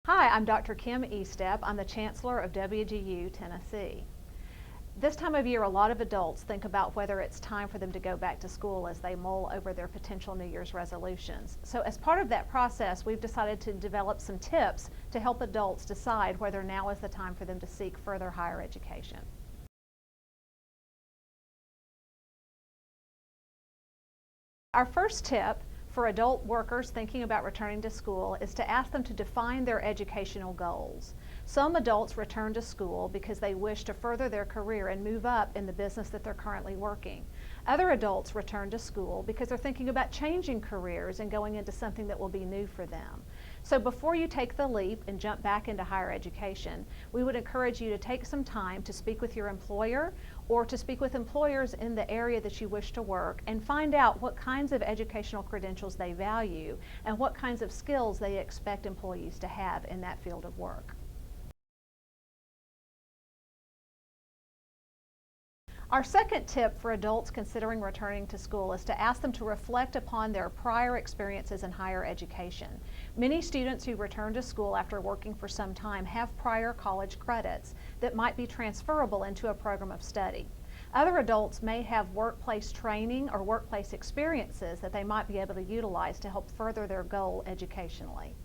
Hi, I'm Dr. Kim Estep. I'm the Chancellor of WGU Tennessee. This time of year, a lot of adults think about whether it's time for them to go back to school as they mull over their potential New Year's resolutions. So as part of that process, we've decided to develop some tips to help adults decide whether now is the time for them to seek further higher education. Our first tip for adult workers thinking about returning to school is to ask them to define their educational goals. Some adults return to school because they wish to further their career and move up in the business that they're currently working. Other adults return to school because they're thinking about changing careers and going into something that will be new for them. So before you take the leap and jump back into higher education, we would encourage you to take some time to speak with your employer or to speak with employers in the area that you wish to work and find out what kinds of educational credentials they value and what kinds of skills they expect employees to have in that field of work. Our second tip for adults considering returning to school is to ask them to reflect upon their prior experiences in higher education. Many students who return to school after working for some time have prior college credits that might be transferable into a program of study. Other adults may have workplace training or workplace experiences that they might be able to utilize to help further their goal educationally.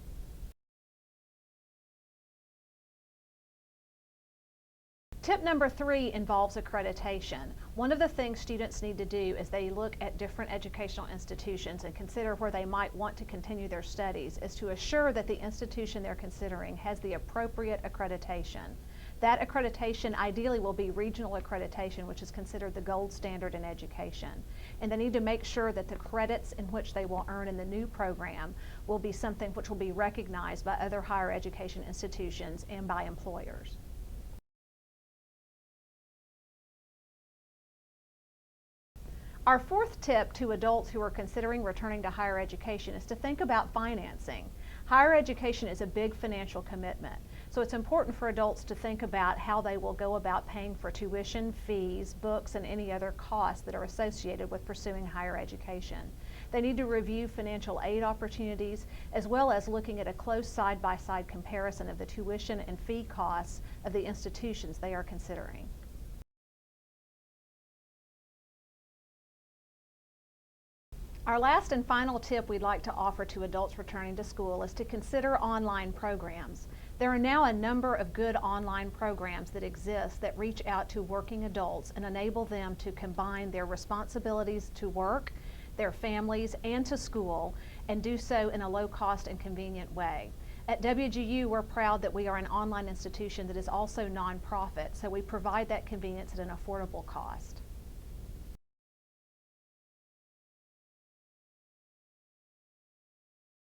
Tip number 3 involves accreditation. One of the things students need to do is they look at different educational institutions and consider where they might want to continue their studies is to assure that the institution they're considering has the appropriate accreditation. That accreditation ideally will be regional accreditation, which is considered the gold standard in education. And they need to make sure that the credits in which they will earn in the new program will be something which will be recognized by other higher education institutions and by employers. Our fourth tip to adults who are considering returning to higher education is to think about financing. Higher education is a big financial commitment, so it's important for adults to think about how they will go about paying for tuition, fees, books, and any other costs that are associated with pursuing higher education. They need to review financial aid opportunities as well as looking at a close side-by-side comparison of the tuition and fee costs of the institutions they are considering. Our last and final tip we'd like to offer to adults returning to school is to consider online programs. There are now a number of good online programs that exist that reach out to working adults and enable them to combine their responsibilities to work, their families, and to school, and do so in a low-cost and convenient way. At WGU, we're proud that we are an online institution that is also nonprofit, so we provide that convenience at an affordable cost.